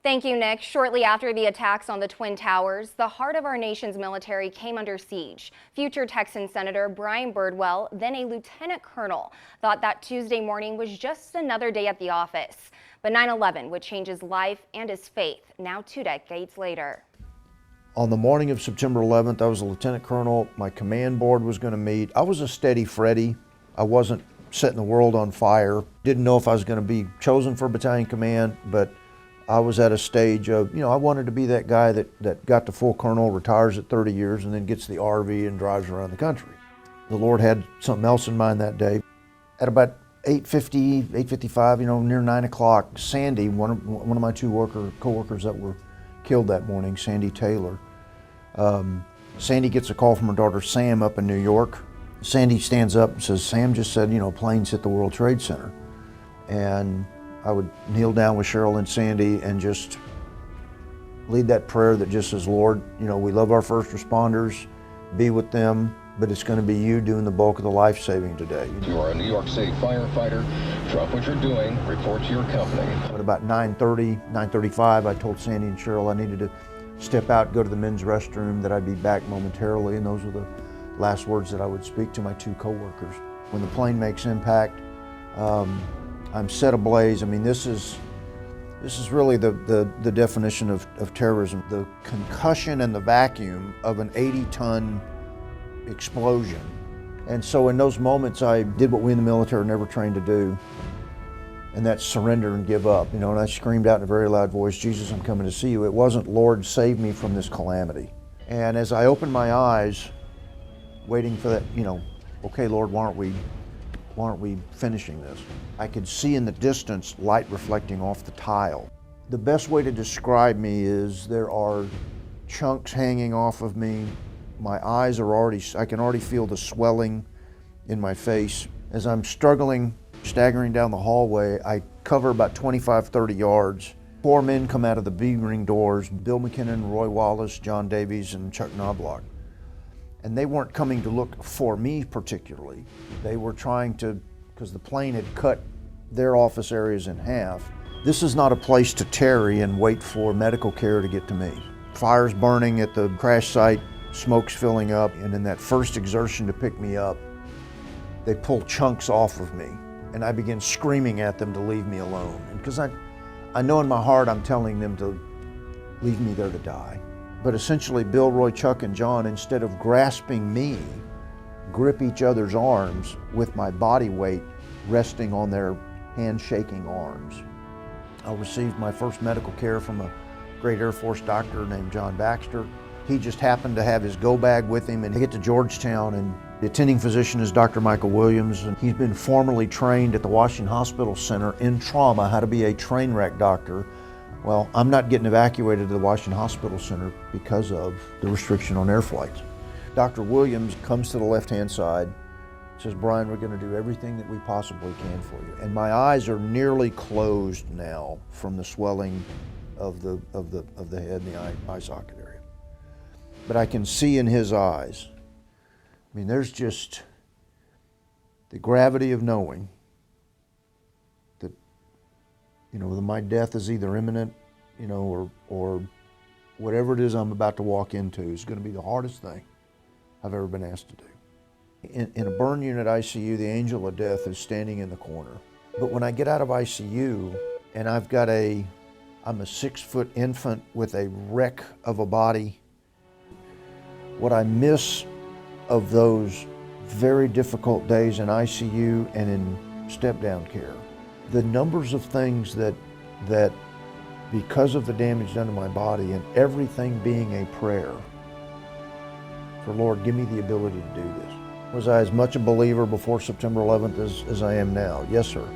Thank you, Nick. Shortly after the attacks on the Twin Towers, the heart of our nation's military came under siege. Future Texan Senator Brian Birdwell, then a lieutenant colonel, thought that Tuesday morning was just another day at the office. But 9/11 would change his life and his faith, now 2 decades later. On the morning of September 11th, I was a lieutenant colonel. My command board was going to meet. I was a steady Freddy. I wasn't setting the world on fire. Didn't know if I was going to be chosen for battalion command, but I was at a stage of, I wanted to be that guy that got to full colonel, retires at 30 years, and then gets the RV and drives around the country. The Lord had something else in mind that day. At about 8:50, 8:55, near 9 o'clock, Sandy, one of my two co-workers that were killed that morning, Sandy Taylor, Sandy gets a call from her daughter Sam up in New York. Sandy stands up and says, Sam just said, planes hit the World Trade Center. And I would kneel down with Cheryl and Sandy and just lead that prayer that just says, Lord, we love our first responders, be with them, but it's going to be you doing the bulk of the life saving today. You are a New York City firefighter. Drop what you're doing, report to your company. At about 9:30, 9:35, I told Sandy and Cheryl I needed to step out, go to the men's restroom, that I'd be back momentarily, and those were the last words that I would speak to my two co-workers. When the plane makes impact, I'm set ablaze. This is really the definition of terrorism. The concussion and the vacuum of an 80-ton explosion. And so in those moments, I did what we in the military are never trained to do, and that's surrender and give up. And I screamed out in a very loud voice, Jesus, I'm coming to see you. It wasn't, Lord, save me from this calamity. And as I opened my eyes, waiting for that, okay, Lord, why aren't we finishing this? I could see in the distance light reflecting off the tile. The best way to describe me is there are chunks hanging off of me. My eyes are I can already feel the swelling in my face. As I'm staggering down the hallway, I cover about 25, 30 yards. 4 men come out of the B-ring doors, Bill McKinnon, Roy Wallace, John Davies, and Chuck Knobloch. And they weren't coming to look for me particularly. They were trying to, because the plane had cut their office areas in half. This is not a place to tarry and wait for medical care to get to me. Fires burning at the crash site, smoke's filling up, and in that first exertion to pick me up, they pull chunks off of me, and I begin screaming at them to leave me alone. And because I know in my heart I'm telling them to leave me there to die. But essentially, Bill, Roy, Chuck, and John, instead of grasping me, grip each other's arms with my body weight resting on their hand-shaking arms. I received my first medical care from a great Air Force doctor named John Baxter. He just happened to have his go bag with him, and he get to Georgetown, and the attending physician is Dr. Michael Williams, and he's been formally trained at the Washington Hospital Center in trauma, how to be a train wreck doctor. Well, I'm not getting evacuated to the Washington Hospital Center because of the restriction on air flights. Dr. Williams comes to the left-hand side, says, Brian, we're going to do everything that we possibly can for you. And my eyes are nearly closed now from the swelling of the head and the eye socket area. But I can see in his eyes, there's just the gravity of knowing that, that my death is either imminent, or whatever it is I'm about to walk into is going to be the hardest thing I've ever been asked to do. In a burn unit ICU, the angel of death is standing in the corner. But when I get out of ICU and I'm a 6-foot infant with a wreck of a body, what I miss of those very difficult days in ICU and in step-down care, the numbers of things that because of the damage done to my body and everything being a prayer for, Lord, give me the ability to do this. Was I as much a believer before September 11th as I am now? Yes, sir.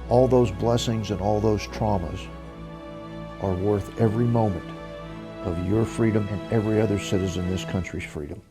All those blessings and all those traumas are worth every moment of your freedom and every other citizen in this country's freedom.